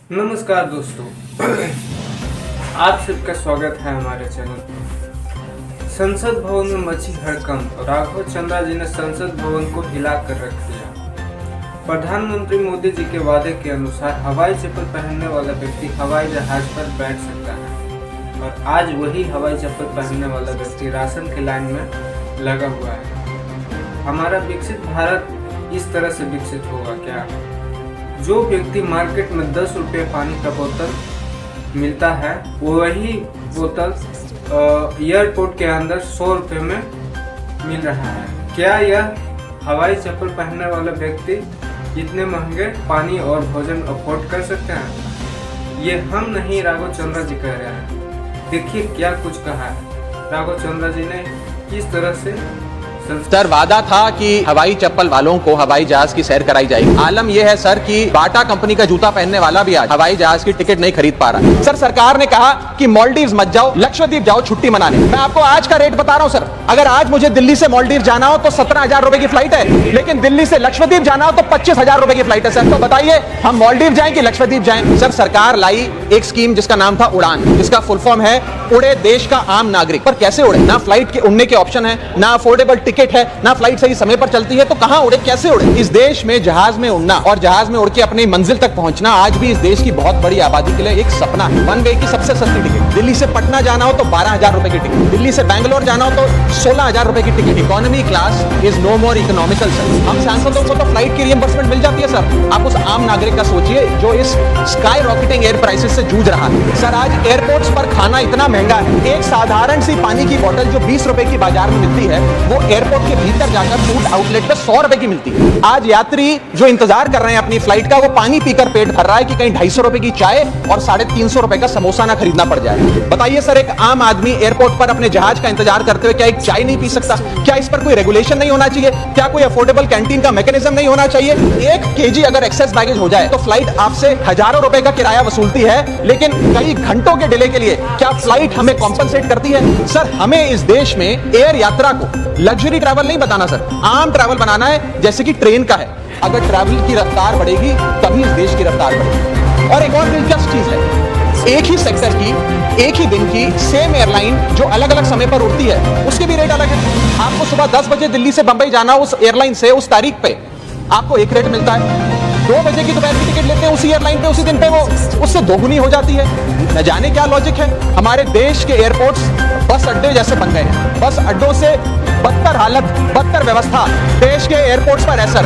नमस्कार दोस्तों, आप सबका स्वागत है हमारे चैनल पर। संसद भवन में मची हड़कंप, राघव चंद्रा जी ने संसद भवन को हिला कर रख दिया। प्रधानमंत्री मोदी जी के वादे के अनुसार हवाई चप्पल पहनने वाला व्यक्ति हवाई जहाज पर बैठ सकता है और आज वही हवाई चप्पल पहनने वाला व्यक्ति राशन की लाइन में लगा हुआ है। हमारा विकसित भारत इस तरह से विकसित होगा क्या? जो व्यक्ति मार्केट में 10 रुपये पानी का बोतल मिलता है, वही बोतल एयरपोर्ट के अंदर 100 रुपये में मिल रहा है। क्या यह हवाई चप्पल पहनने वाला व्यक्ति इतने महंगे पानी और भोजन अफोर्ड कर सकते हैं? ये हम नहीं, राघव चंद्रा जी कह रहे हैं। देखिए क्या कुछ कहा है राघव चंद्रा जी ने, किस तरह से सर वादा था कि हवाई चप्पल वालों को हवाई जहाज की सैर कराई जाएगी। आलम यह है सर कि बाटा कंपनी का जूता पहनने वाला भी आज हवाई जहाज की टिकट नहीं खरीद पा रहा। सर सरकार ने कहा कि मालदीव्स मत जाओ, लक्षद्वीप जाओ छुट्टी मनाने। मैं आपको आज का रेट बता रहा हूं सर, अगर आज मुझे दिल्ली से मालदीव जाना हो तो 17,000 रुपए की फ्लाइट है, लेकिन दिल्ली से लक्षद्वीप जाना हो तो 25,000 रुपए की फ्लाइट है। सर तो बताइए हम मालदीव जाएं कि लक्षद्वीप जाएं? सर सरकार लाई एक स्कीम जिसका नाम था उड़ान, जिसका फुल फॉर्म है उड़े देश का आम नागरिक। पर कैसे उड़े? ना फ्लाइट के उड़ने के ऑप्शन है, ना अफोर्डेबल टिकट है, ना फ्लाइट सही समय पर चलती है, तो कहां उड़े, कैसे उड़े? इस देश में जहाज में उड़ना और जहाज में उड़ के अपनी मंजिल तक पहुंचना आज भी इस देश की बहुत बड़ी आबादी के लिए एक सपना है। वन वे की सबसे सस्ती टिकट, दिल्ली से पटना जाना हो तो 12,000 रुपए की टिकट, दिल्ली से बैंगलोर जाना हो तो 16,000 रुपए की टिकट। Economy class is no more economical sir. हम सांसदों को तो फ्लाइट की रिएंबर्समेंट मिल जाती है सर, आप उस आम नागरिक का सोचिए जो इस स्काई रॉकेटिंग एयर प्राइसेस से जूझ रहा है। सर आज एयरपोर्ट्स पर खाना इतना महंगा है, एक साधारण सी पानी की बोतल जो 20 रुपए की बाजार में मिलती है, वो एयरपोर्ट के भीतर जाकर फूड आउटलेट पे 100 रुपए की मिलती है। आज यात्री जो इंतजार कर रहे हैं अपनी फ्लाइट का, वो पानी पीकर पेट भर रहा है कि कहीं 250 रुपए की चाय और 350 रुपए का समोसा ना खरीदना पड़ जाए। बताइए सर, एक आम आदमी एयरपोर्ट पर अपने जहाज का इंतजार करते हुए क्या एक चाय नहीं पी सकता? क्या इस पर कोई रेगुलेशन नहीं होना चाहिए? क्या कोई अफोर्डेबल कैंटीन का मैकेनिज्म नहीं होना चाहिए? 1 kg अगर एक्सेस बैगेज हो जाए तो फ्लाइट आपसे हजारों रुपए का किराया वसूलती है, लेकिन कई घंटों के डिले के लिए क्या फ्लाइट हमें कॉम्पनसेट करती है? सर हमें इस देश में एयर यात्रा को लग्जरी ट्रैवल नहीं बताना सर, आम ट्रैवल बनाना है, जैसे कि ट्रेन का है। अगर ट्रैवल की रफ्तार बढ़ेगी तभी इस देश की रफ्तार बढ़ेगी। और एक और दिलचस्प चीज है, एक ही सेक्टर की, एक ही दिन की सेम एयरलाइन जो अलग अलग समय पर उड़ती है, उसके भी रेट अलग है। आपको सुबह 10 बजे दिल्ली से बंबई जाना, उस एयरलाइन से उस तारीख पे आपको एक रेट मिलता है। 2 बजे की दोपहर की टिकट लेते हैं उसी एयरलाइन पे, उसी दिन पे वो उससे दोगुनी हो जाती है। न जाने क्या लॉजिक है। हमारे देश के एयरपोर्ट्स बस अड्डे जैसे बन गए हैं, बस अड्डों से बदतर हालत, बदतर व्यवस्था देश के एयरपोर्ट्स पर है सर।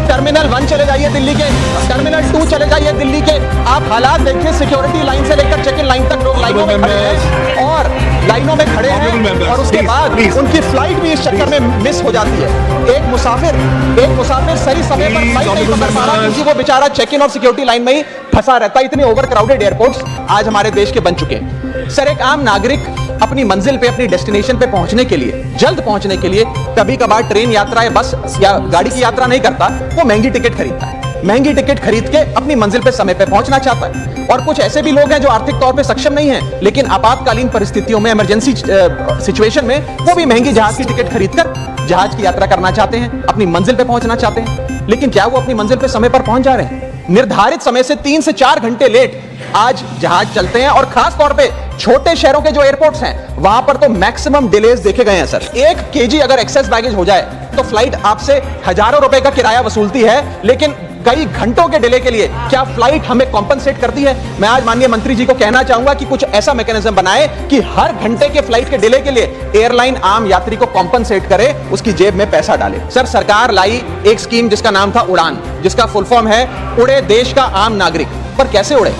टर्मिनल 1 चले जाइए दिल्ली के, टर्मिनल 2 चले जाइए दिल्ली के, आप हालात देखिए। सिक्योरिटी लाइन से लेकर चेक इन लाइन तक लोग लाइनों में खड़े हैं और लाइनों में खड़े हैं, और उसके बाद उनकी फ्लाइट भी इस चक्कर में मिस हो जाती है। एक मुसाफिर सही समय पर फ्लाइट नहीं पकड़ पा रहा क्योंकि वो बेचारा चेक इन और सिक्योरिटी लाइन में ही फंसा रहता है। इतने ओवर क्राउडेड एयरपोर्ट्स आज हमारे देश के बन चुके हैं। सर एक आम नागरिक अपनी मंजिल पे, अपनी डेस्टिनेशन पे पहुंचने के लिए, जल्द पहुंचने के लिए कभी कभार ट्रेन यात्रा या बस या गाड़ी की यात्रा नहीं करता, वो महंगी टिकट खरीदता है। महंगी टिकट खरीद के अपनी मंजिल पे समय पे पहुंचना चाहता है। और कुछ ऐसे भी लोग हैं जो आर्थिक तौर पे सक्षम नहीं हैं, लेकिन आपातकालीन परिस्थितियों में, इमरजेंसी सिचुएशन में वो भी महंगी जहाज की टिकट खरीदकर जहाज की यात्रा करना चाहते हैं, अपनी मंजिल पे पहुंचना चाहते हैं। लेकिन क्या वो अपनी मंजिल पे समय पर पहुंच जा रहे हैं? निर्धारित समय से 3 से 4 घंटे लेट आज जहाज चलते हैं, और खास तौर पे छोटे शहरों के जो एयरपोर्ट्स हैं वहां पर तो मैक्सिमम डिलेज देखे गए हैं सर। 1 kg अगर एक्सेस बैगेज हो जाए तो फ्लाइट आपसे हजारों रुपए का किराया वसूलती है, लेकिन कई घंटों के डिले के लिए क्या फ्लाइट हमें कॉम्पनसेट करती है? मैं आज माननीय मंत्री जी को कहना चाहूंगा कि कुछ ऐसा मैकेनिज्म बनाए कि हर घंटे के फ्लाइट के डिले के लिए एयरलाइन आम यात्री को कॉम्पनसेट करे, उसकी जेब में पैसा डाले। सर सरकार लाई एक स्कीम जिसका नाम था उड़ान, जिसका फुल फॉर्म है उड़े देश का आम नागरिक। पर कैसे उड़े?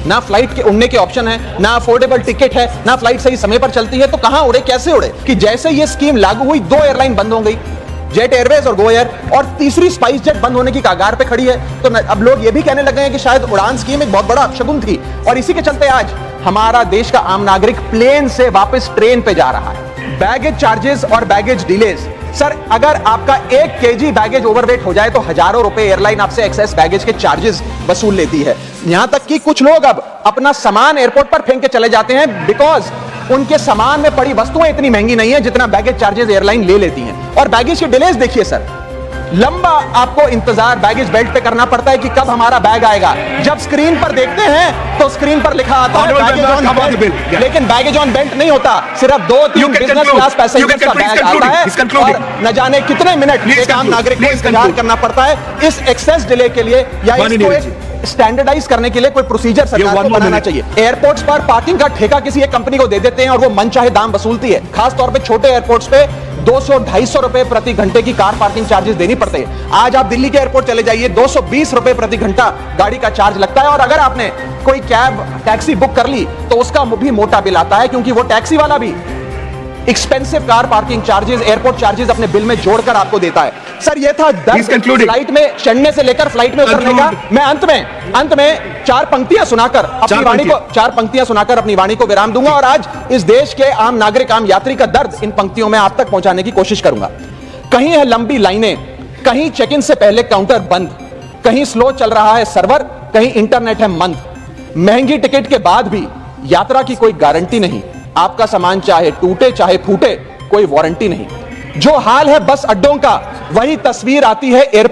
ना फ्लाइट के उड़ने के ऑप्शन है, ना अफोर्डेबल टिकट है, ना फ्लाइट सही समय पर चलती है, तो कहां उड़े, कैसे उड़े? कि जैसे ये स्कीम लागू हुई 2 एयरलाइन बंद हो गई, जेट एयरवेज और गो एयर, और तीसरी स्पाइस जेट बंद होने की कगार पे खड़ी है। तो अब लोग ये भी कहने लगे हैं कि शायद उड़ान स्कीम एक बहुत बड़ा अपशगुन थी, और इसी के चलते आज हमारा देश का आम नागरिक प्लेन से वापस ट्रेन पे जा रहा है। बैगेज चार्जेस और बैगेज डिलेज, सर अगर आपका 1 kg बैगेज ओवरवेट हो जाए तो हजारों रुपए एयरलाइन आपसे एक्सेस बैगेज के चार्जेस वसूल लेती है। यहां तक कि कुछ लोग अब अपना सामान एयरपोर्ट पर फेंक के चले जाते हैं, बिकॉज उनके सामान में पड़ी वस्तुएं इतनी महंगी नहीं है जितना बैगेज चार्जेस एयरलाइन ले लेती हैं। और बैगेज के डिलेज देखिए सर, लंबा आपको इंतजार बैगेज बेल्ट पे करना पड़ता है कि कब हमारा बैग आएगा। जब स्क्रीन पर देखते हैं तो स्क्रीन पर लिखा आता है बैगेज ऑन बेल्ट, लेकिन बैगेज ऑन बेल्ट नहीं होता। सिर्फ 2-3 बिजनेस क्लास पैसेंजर्स का बैग आता है और न जाने कितने मिनट एक आम नागरिक को इंतजार करना पड़ता है इस एक्सेस डिले के लिए, या इसको एक स्टैंडर्डाइज करने के लिए कोई प्रोसीजर सरकार को बनाना चाहिए। एयरपोर्ट्स पर पार्किंग का ठेका किसी एक कंपनी को दे देते हैं और वो मनचाहे दाम वसूलती है। खास तौर पे छोटे एयरपोर्ट्स पे 200-250 रुपए प्रति घंटे की कार पार्किंग चार्जेस देनी पड़ते हैं। आज आप दिल्ली के एयरपोर्ट चले जाइए, 220 रुपए प्रति घंटा गाड़ी का चार्ज लगता है, और अगर आपने कोई कैब टैक्सी बुक कर ली तो उसका भी मोटा बिल आता है, क्योंकि वो टैक्सी वाला भी expensive car parking charges, airport charges अपने बिल में जोड़कर आपको देता है। सर ये था फ्लाइट में चढ़ने से लेकर फ्लाइट में उतरने का। मैं अंत में चार पंक्तियां सुनाकर अपनी वाणी को विराम दूंगा, और आज इस देश के आम नागरिक, आम यात्री का दर्द इन पंक्तियों में आप तक पहुंचाने की कोशिश करूंगा। कहीं है लंबी लाइनें, कहीं चेक इन से पहले काउंटर बंद, कहीं स्लो चल रहा है सर्वर, कहीं इंटरनेट है मंद। महंगी टिकट के बाद भी यात्रा की कोई गारंटी नहीं, आपका सामान चाहे टूटे चाहे फूटे कोई वारंटी नहीं। जो हाल है बस अड्डों का, वही तस्वीर आती है एयरपोर्ट